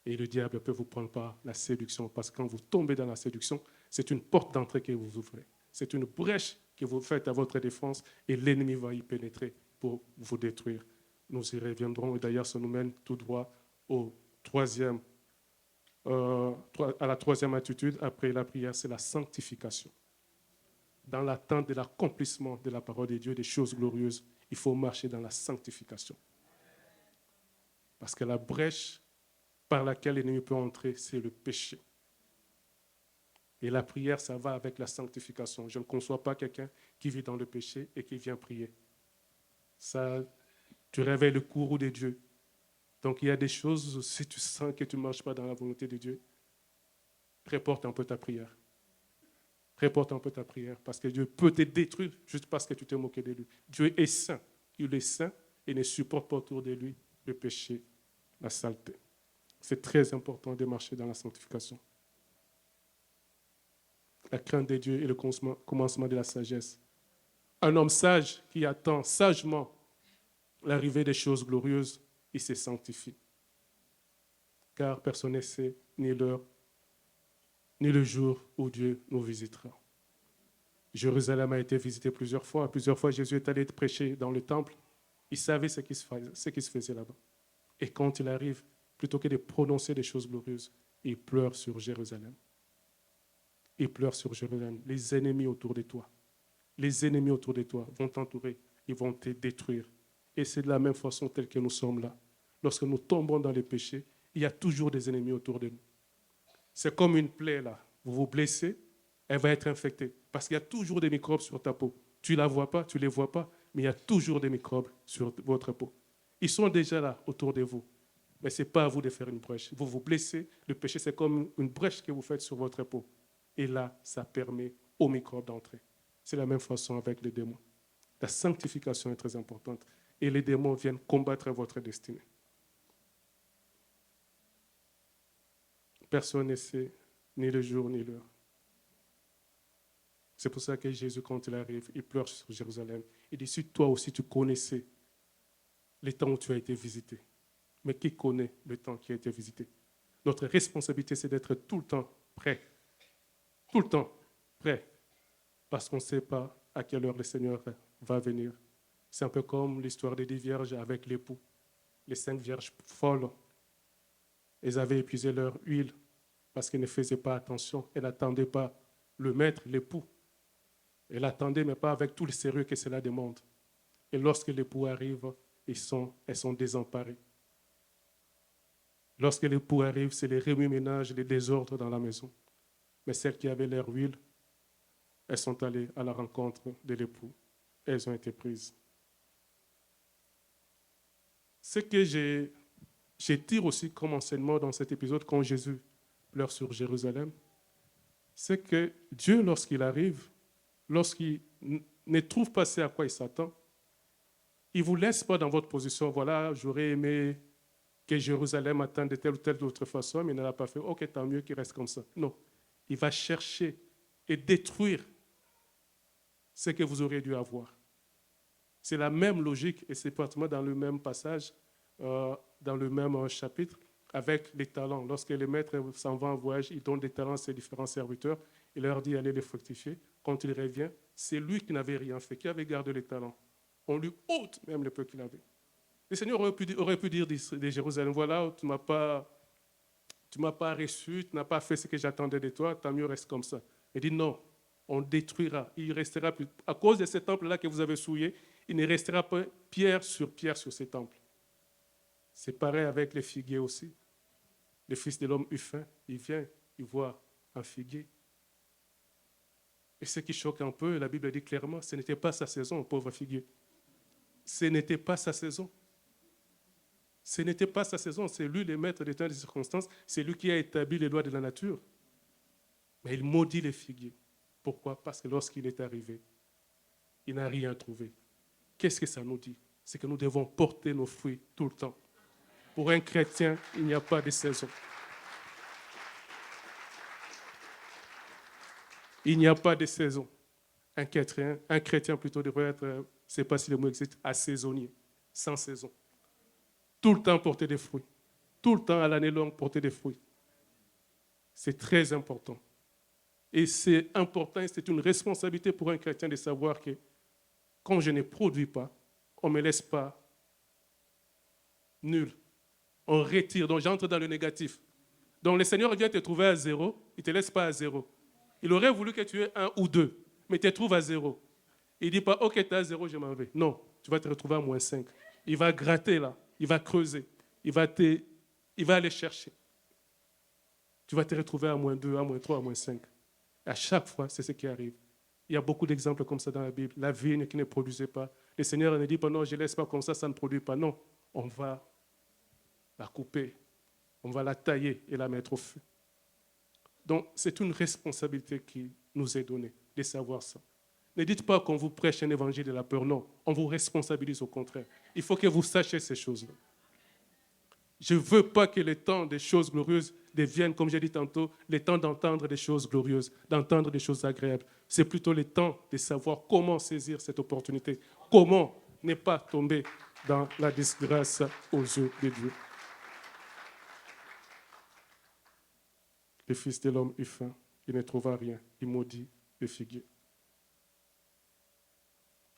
Et le diable peut vous prendre par la séduction, parce que quand vous tombez dans la séduction, c'est une porte d'entrée que vous ouvrez. C'est une brèche que vous faites à votre défense et l'ennemi va y pénétrer pour vous détruire. Nous y reviendrons et d'ailleurs ça nous mène tout droit à la troisième attitude après la prière, c'est la sanctification. dans l'attente de l'accomplissement de la parole de Dieu, des choses glorieuses, il faut marcher dans la sanctification. Parce que la brèche par laquelle l'ennemi peut entrer, c'est le péché. Et la prière, ça va avec la sanctification. Je ne conçois pas quelqu'un qui vit dans le péché et qui vient prier. Ça, tu réveilles le courroux de Dieu. Donc il y a des choses, si tu sens que tu ne marches pas dans la volonté de Dieu, reporte un peu ta prière. Reporte un peu ta prière, parce que Dieu peut te détruire juste parce que tu t'es moqué de lui. Dieu est saint. Il est saint et ne supporte pas autour de lui le péché, la saleté. C'est très important de marcher dans la sanctification. La crainte de Dieu est le commencement de la sagesse. Un homme sage qui attend sagement l'arrivée des choses glorieuses, il se sanctifie. Car personne ne sait ni l'heure, ni le jour où Dieu nous visitera. Jérusalem a été visitée plusieurs fois. Plusieurs fois, Jésus est allé prêcher dans le temple. Il savait ce qui se faisait là-bas. Et quand il arrive, plutôt que de prononcer des choses glorieuses, il pleure sur Jérusalem. Il pleure sur Jérusalem. Les ennemis autour de toi, les ennemis autour de toi vont t'entourer, ils vont te détruire. Et c'est de la même façon telle que nous sommes là. Lorsque nous tombons dans les péchés, il y a toujours des ennemis autour de nous. C'est comme une plaie là. Vous vous blessez, elle va être infectée. Parce qu'il y a toujours des microbes sur ta peau. Tu ne la vois pas, tu ne les vois pas, mais il y a toujours des microbes sur votre peau. Ils sont déjà là autour de vous. Mais ce n'est pas à vous de faire une brèche. Vous vous blessez, le péché c'est comme une brèche que vous faites sur votre peau. Et là, ça permet aux microbes d'entrer. C'est la même façon avec les démons. La sanctification est très importante. Et les démons viennent combattre votre destinée. Personne ne sait ni le jour ni l'heure. C'est pour ça que Jésus, quand il arrive, il pleure sur Jérusalem. Il dit, si toi aussi tu connaissais les temps où tu as été visité. Mais qui connaît le temps qui a été visité? Notre responsabilité, c'est d'être tout le temps prêt. Tout le temps prêt. Parce qu'on ne sait pas à quelle heure le Seigneur va venir. C'est un peu comme l'histoire des 10 vierges avec l'époux. Les 5 vierges folles, elles avaient épuisé leur huile parce qu'elles ne faisaient pas attention. Elles n'attendaient pas le maître, l'époux. Elles attendaient, mais pas avec tout le sérieux que cela demande. Et lorsque l'époux arrive, elles sont désemparées. Lorsque l'époux arrive, c'est les remue-ménages, les désordres dans la maison. Mais celles qui avaient leur huile, elles sont allées à la rencontre de l'époux. Elles ont été prises. Ce que je tire aussi comme enseignement dans cet épisode, quand Jésus pleure sur Jérusalem, c'est que Dieu, lorsqu'il arrive, lorsqu'il ne trouve pas ce à quoi il s'attend, il ne vous laisse pas dans votre position. Voilà, j'aurais aimé que Jérusalem atteigne de telle ou telle autre façon, mais il ne l'a pas fait. Ok, tant mieux qu'il reste comme ça. Non, il va chercher et détruire ce que vous auriez dû avoir. C'est la même logique, et c'est pratiquement dans le même passage, dans le même chapitre, avec les talents. Lorsque les maîtres s'en vont en voyage, ils donnent des talents à ses différents serviteurs, il leur dit allez les fructifier. Quand il revient, c'est lui qui n'avait rien fait, qui avait gardé les talents. On lui ôte même le peu qu'il avait. Le Seigneur aurait pu dire de Jérusalem, voilà, tu ne m'as pas reçu, tu n'as pas fait ce que j'attendais de toi, tant mieux reste comme ça. Il dit non, on détruira. Il restera plus. À cause de ce temple-là que vous avez souillé, il ne restera pas pierre sur ce temple. C'est pareil avec les figuiers aussi. Le fils de l'homme eut faim, il vient, il voit un figuier. Et ce qui choque un peu, la Bible dit clairement, ce n'était pas sa saison, pauvre figuier. Ce n'était pas sa saison. Ce n'était pas sa saison. C'est lui le maître des temps et des circonstances. C'est lui qui a établi les lois de la nature. Mais il maudit les figuiers. Pourquoi? Parce que lorsqu'il est arrivé, il n'a rien trouvé. Qu'est-ce que ça nous dit? C'est que nous devons porter nos fruits tout le temps. Pour un chrétien, il n'y a pas de saison. Il n'y a pas de saison. Un chrétien plutôt devrait être, je ne sais pas si le mot existe, assaisonnier, sans saison. Tout le temps porter des fruits. Tout le temps à l'année longue porter des fruits. C'est très important. Et c'est important, c'est une responsabilité pour un chrétien de savoir que quand je ne produis pas, on ne me laisse pas nul. On retire, donc j'entre dans le négatif. Donc le Seigneur vient te trouver à 0, il ne te laisse pas à 0. Il aurait voulu que tu aies 1 ou 2. mais tu te trouves à 0. Il ne dit pas, OK, tu es à 0, je m'en vais. Non, tu vas te retrouver à moins 5. Il va gratter là, il va creuser, il va aller chercher. Tu vas te retrouver à moins 2, à moins 3, à moins 5. À chaque fois, c'est ce qui arrive. Il y a beaucoup d'exemples comme ça dans la Bible. La vigne qui ne produisait pas. Le Seigneur ne dit pas, non, je ne laisse pas comme ça ne produit pas. Non, on va la couper, on va la tailler et la mettre au feu. Donc, c'est une responsabilité qui nous est donnée, de savoir ça. Ne dites pas qu'on vous prêche un évangile de la peur, non. On vous responsabilise au contraire. Il faut que vous sachiez ces choses-là. Je ne veux pas que les temps des choses glorieuses deviennent, comme j'ai dit tantôt, les temps d'entendre des choses glorieuses, d'entendre des choses agréables. C'est plutôt le temps de savoir comment saisir cette opportunité, comment ne pas tomber dans la disgrâce aux yeux de Dieu. Le Fils de l'homme eut faim, il ne trouva rien, il maudit le figuier.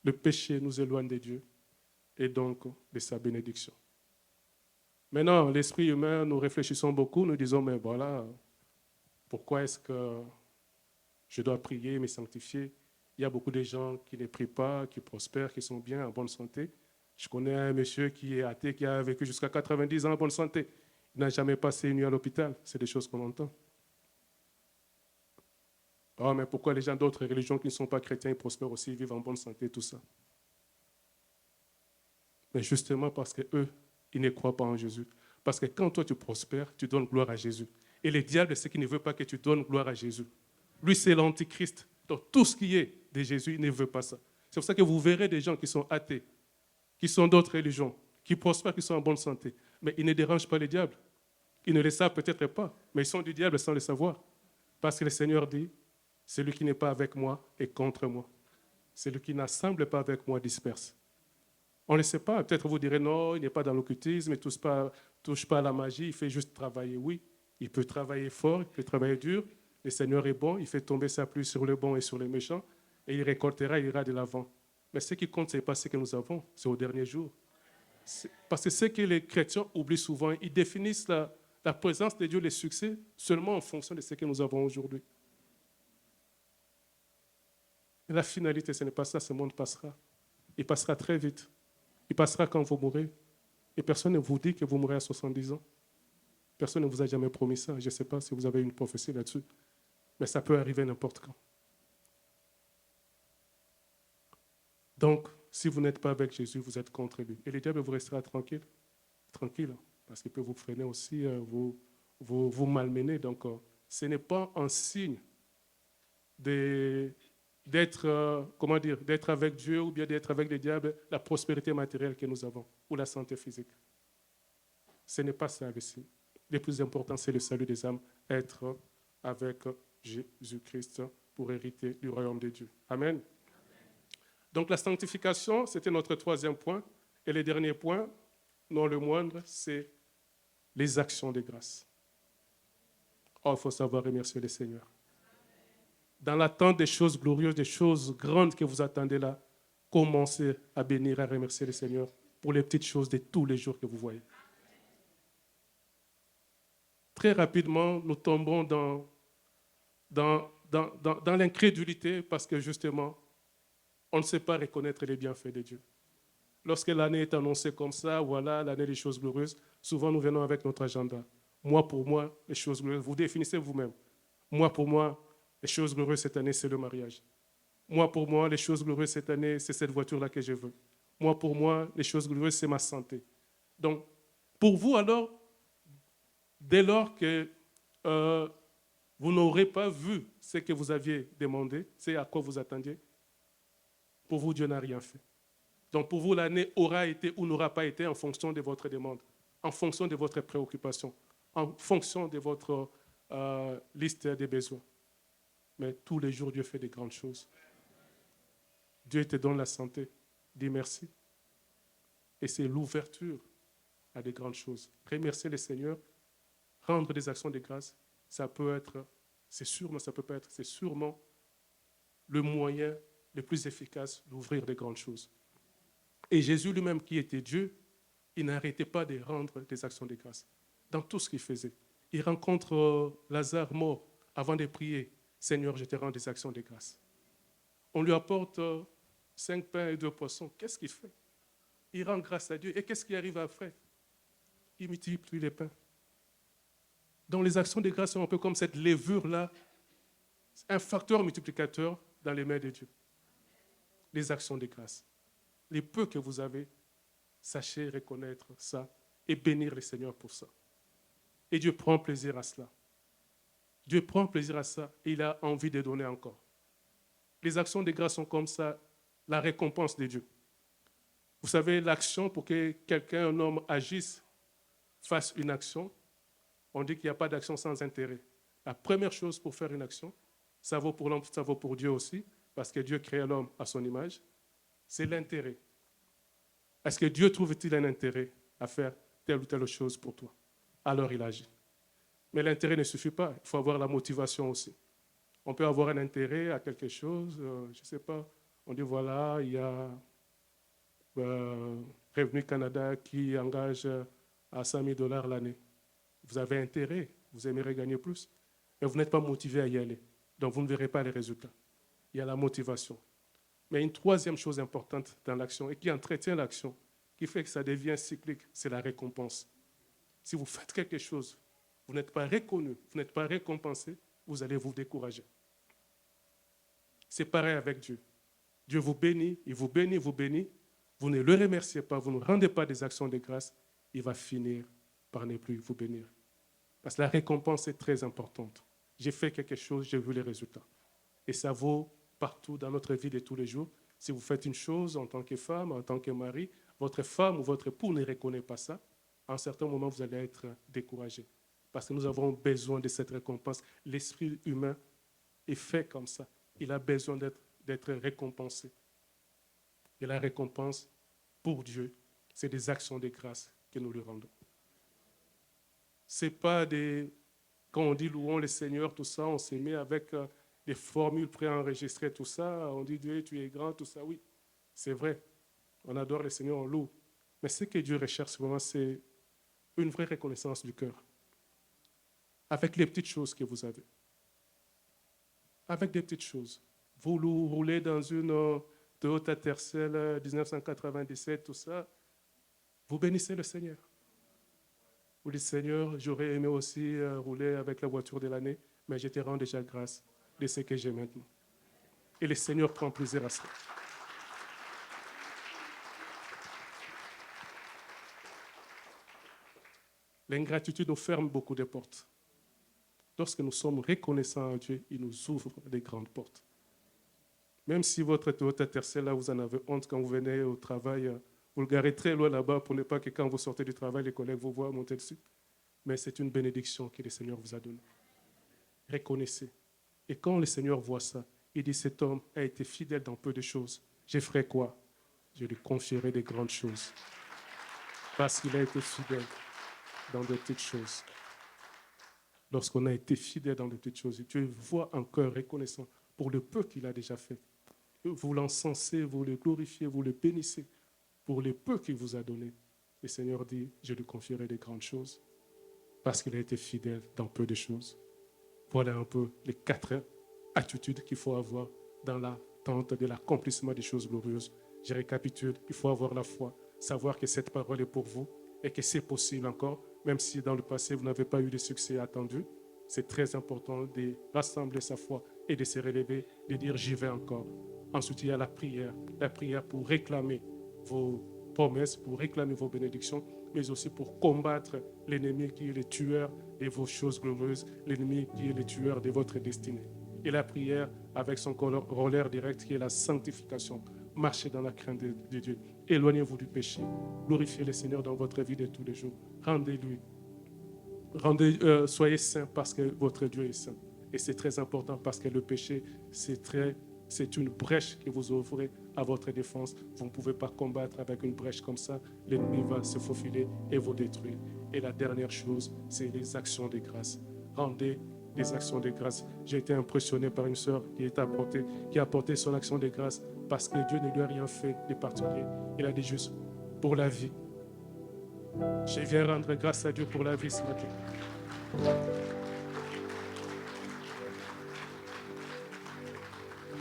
Le péché nous éloigne de Dieu et donc de sa bénédiction. Maintenant, l'esprit humain, nous réfléchissons beaucoup, nous disons, mais voilà, pourquoi est-ce que je dois prier, me sanctifier? Il y a beaucoup de gens qui ne prient pas, qui prospèrent, qui sont bien, en bonne santé. Je connais un monsieur qui est athée, qui a vécu jusqu'à 90 ans en bonne santé. Il n'a jamais passé une nuit à l'hôpital. C'est des choses qu'on entend. Oh, mais pourquoi les gens d'autres religions qui ne sont pas chrétiens, ils prospèrent aussi, ils vivent en bonne santé, tout ça? Mais justement parce qu'eux, ils ne croient pas en Jésus. Parce que quand toi tu prospères, tu donnes gloire à Jésus. Et le diable, c'est qu'il ne veut pas que tu donnes gloire à Jésus. Lui, c'est l'antichrist. Donc tout ce qui est de Jésus, il ne veut pas ça. C'est pour ça que vous verrez des gens qui sont athées, qui sont d'autres religions, qui prospèrent, qui sont en bonne santé. Mais ils ne dérangent pas le diable. Ils ne le savent peut-être pas, mais ils sont du diable sans le savoir. Parce que le Seigneur dit, celui qui n'est pas avec moi est contre moi. Celui qui n'assemble pas avec moi disperse. On ne le sait pas. Peut-être vous direz, non, il n'est pas dans l'occultisme, il ne touche pas à la magie, il fait juste travailler. Oui, il peut travailler fort, il peut travailler dur. Le Seigneur est bon, il fait tomber sa pluie sur les bons et sur les méchants, et il récoltera, il ira de l'avant. Mais ce qui compte, ce n'est pas ce que nous avons, c'est au dernier jour. Parce que ce que les chrétiens oublient souvent, ils définissent la présence de Dieu, le succès, seulement en fonction de ce que nous avons aujourd'hui. Et la finalité, ce n'est pas ça, ce monde passera. Il passera très vite. Il passera quand vous mourrez. Et personne ne vous dit que vous mourrez à 70 ans. Personne ne vous a jamais promis ça. Je ne sais pas si vous avez une prophétie là-dessus. Mais ça peut arriver n'importe quand. Donc, si vous n'êtes pas avec Jésus, vous êtes contre lui. Et le diable vous restera tranquille. Tranquille. Parce qu'il peut vous freiner aussi, vous malmener. Donc, ce n'est pas un signe d'être d'être avec Dieu ou bien d'être avec le diable, la prospérité matérielle que nous avons, ou la santé physique. Ce n'est pas ça le signe. Le plus important, c'est le salut des âmes, être avec Jésus-Christ pour hériter du royaume de Dieu. Amen. Donc la sanctification, c'était notre troisième point. Et le dernier point, non le moindre, c'est les actions de grâce. Oh, il faut savoir remercier le Seigneur. Dans l'attente des choses glorieuses, des choses grandes que vous attendez là, commencez à bénir, à remercier le Seigneur pour les petites choses de tous les jours que vous voyez. Très rapidement, nous tombons dans l'incrédulité parce que justement, on ne sait pas reconnaître les bienfaits de Dieu. Lorsque l'année est annoncée comme ça, voilà, l'année des choses glorieuses, souvent nous venons avec notre agenda. Moi, pour moi, les choses glorieuses, vous définissez vous-même. Moi, pour moi, les choses glorieuses cette année, c'est le mariage. Moi, pour moi, les choses glorieuses cette année, c'est cette voiture-là que je veux. Moi, pour moi, les choses glorieuses, c'est ma santé. Donc, pour vous, alors, dès lors que vous n'aurez pas vu ce que vous aviez demandé, c'est à quoi vous attendiez, pour vous, Dieu n'a rien fait. Donc, pour vous, l'année aura été ou n'aura pas été en fonction de votre demande, en fonction de votre préoccupation, en fonction de votre liste des besoins. Mais tous les jours, Dieu fait des grandes choses. Dieu te donne la santé. Dis merci. Et c'est l'ouverture à des grandes choses. Remercier le Seigneur, rendre des actions de grâce, ça peut être, c'est sûrement le moyen le plus efficace d'ouvrir des grandes choses. Et Jésus lui-même, qui était Dieu, il n'arrêtait pas de rendre des actions de grâce dans tout ce qu'il faisait. Il rencontre Lazare mort avant de prier. Seigneur, je te rends des actions de grâce. On lui apporte 5 pains et 2 poissons. Qu'est-ce qu'il fait? Il rend grâce à Dieu. Et qu'est-ce qui arrive après? Il multiplie les pains. Donc les actions de grâce sont un peu comme cette levure-là, un facteur multiplicateur dans les mains de Dieu. Les actions de grâce. Les peu que vous avez, sachez reconnaître ça et bénir le Seigneur pour ça. Et Dieu prend plaisir à cela. Dieu prend plaisir à ça et il a envie de donner encore. Les actions de grâce sont comme ça, la récompense de Dieu. Vous savez, l'action pour que quelqu'un, un homme, agisse, fasse une action, on dit qu'il n'y a pas d'action sans intérêt. La première chose pour faire une action, ça vaut pour l'homme, ça vaut pour Dieu aussi, parce que Dieu crée l'homme à son image, c'est l'intérêt. Est-ce que Dieu trouve-t-il un intérêt à faire telle ou telle chose pour toi? Alors il agit. Mais l'intérêt ne suffit pas, il faut avoir la motivation aussi. On peut avoir un intérêt à quelque chose, je ne sais pas, on dit voilà, il y a Revenu Canada qui engage à 100 000 $ l'année. Vous avez intérêt, vous aimeriez gagner plus, mais vous n'êtes pas motivé à y aller. Donc vous ne verrez pas les résultats. Il y a la motivation. Mais une troisième chose importante dans l'action et qui entretient l'action, qui fait que ça devient cyclique, c'est la récompense. Si vous faites quelque chose, vous n'êtes pas reconnu, vous n'êtes pas récompensé, vous allez vous décourager. C'est pareil avec Dieu. Dieu vous bénit, il vous bénit, vous bénit. Vous ne le remerciez pas, vous ne rendez pas des actions de grâce, il va finir par ne plus vous bénir. Parce que la récompense est très importante. J'ai fait quelque chose, j'ai vu les résultats. Et ça vaut partout dans notre vie de tous les jours. Si vous faites une chose en tant que femme, en tant que mari, votre femme ou votre époux ne reconnaît pas ça, à un certain moment, vous allez être découragé. Parce que nous avons besoin de cette récompense. L'esprit humain est fait comme ça. Il a besoin d'être récompensé. Et la récompense, pour Dieu, c'est des actions de grâce que nous lui rendons. Ce n'est pas des... Quand on dit louons le Seigneur, tout ça, on se met avec des formules préenregistrées, tout ça. On dit Dieu, tu es grand, tout ça. Oui, c'est vrai. On adore le Seigneur, on loue. Mais ce que Dieu recherche vraiment, c'est une vraie reconnaissance du cœur. Avec les petites choses que vous avez. Avec des petites choses. Vous roulez dans une Toyota Tercel 1997, tout ça. Vous bénissez le Seigneur. Vous dites, Seigneur, j'aurais aimé aussi rouler avec la voiture de l'année, mais je te rends déjà grâce de ce que j'ai maintenant. Et le Seigneur prend plaisir à cela. L'ingratitude nous ferme beaucoup de portes. Lorsque nous sommes reconnaissants à Dieu, il nous ouvre des grandes portes. Même si votre Toyota Tercel, là, vous en avez honte quand vous venez au travail, vous le garez très loin là-bas pour ne pas que quand vous sortez du travail, les collègues vous voient monter dessus. Mais c'est une bénédiction que le Seigneur vous a donnée. Reconnaissez. Et quand le Seigneur voit ça, il dit, cet homme a été fidèle dans peu de choses. Je ferai quoi? Je lui confierai des grandes choses. Parce qu'il a été fidèle dans de petites choses. Lorsqu'on a été fidèle dans de petites choses, Dieu voit un cœur reconnaissant pour le peu qu'il a déjà fait. Vous l'encensez, vous le glorifiez, vous le bénissez pour le peu qu'il vous a donné. Le Seigneur dit, je lui confierai des grandes choses parce qu'il a été fidèle dans peu de choses. Voilà un peu les 4 attitudes qu'il faut avoir dans l'attente de l'accomplissement des choses glorieuses. Je récapitule, il faut avoir la foi, savoir que cette parole est pour vous et que c'est possible encore, même si dans le passé vous n'avez pas eu de succès attendu. C'est très important de rassembler sa foi et de se relever, de dire j'y vais encore. Ensuite, il y a la prière pour réclamer vos promesses, pour réclamer vos bénédictions, mais aussi pour combattre l'ennemi qui est le tueur de vos choses glorieuses, l'ennemi qui est le tueur de votre destinée. Et la prière avec son corollaire direct qui est la sanctification. Marchez dans la crainte de Dieu. Éloignez-vous du péché. Glorifiez le Seigneur dans votre vie de tous les jours. Rendez-lui. Soyez saints parce que votre Dieu est saint. Et c'est très important parce que le péché, c'est une brèche que vous ouvrez à votre défense. Vous ne pouvez pas combattre avec une brèche comme ça. L'ennemi va se faufiler et vous détruire. Et la dernière chose, c'est les actions de grâce. Rendez des actions de grâce. J'ai été impressionné par une sœur qui a apporté son action de grâce parce que Dieu ne lui a rien fait de particulier. Il a dit juste pour la vie. Je viens rendre grâce à Dieu pour la vie ce matin.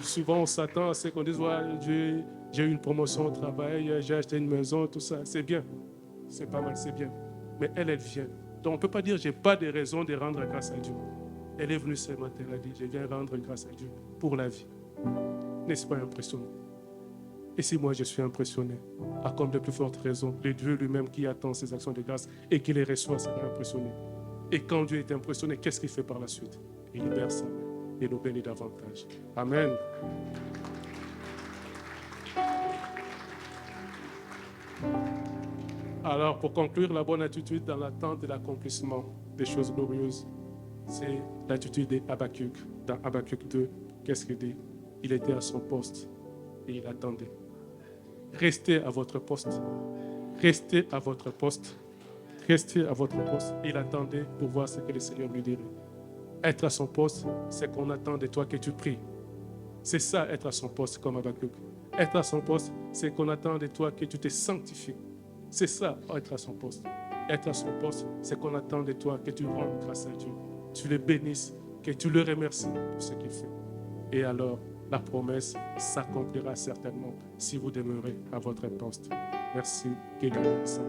souvent on s'attend à ce qu'on dise, ouais, j'ai eu une promotion au travail, j'ai acheté une maison, tout ça. C'est bien, c'est pas mal, c'est bien. Mais elle vient. Donc on ne peut pas dire, j'ai pas de raison de rendre grâce à Dieu. Elle est venue ce matin, elle a dit, je viens rendre grâce à Dieu pour la vie. N'est-ce pas impressionnant? Et si moi je suis impressionné, à comme de plus fortes raisons, le Dieu lui-même qui attend ses actions de grâce et qui les reçoit sera impressionné. Et quand Dieu est impressionné, qu'est-ce qu'il fait par la suite? Il libère sa main et nous bénit davantage. Amen. Alors, pour conclure, la bonne attitude dans l'attente de l'accomplissement des choses glorieuses, c'est l'attitude d'Habakkuk. Dans Habakkuk 2, qu'est-ce qu'il dit? Il était à son poste et il attendait. Restez à votre poste. Restez à votre poste. Restez à votre poste. Il attendait pour voir ce que le Seigneur lui dirait. Être à son poste, c'est qu'on attend de toi que tu pries. C'est ça, être à son poste comme Habakkuk. Être à son poste, c'est qu'on attend de toi que tu te sanctifies. C'est ça, être à son poste. Être à son poste, c'est qu'on attend de toi que tu rendes grâce à Dieu. Tu le bénisses, que tu le remercies pour ce qu'il fait. Et alors, la promesse s'accomplira certainement si vous demeurez à votre poste. Merci. Que Dieu vous bénisse.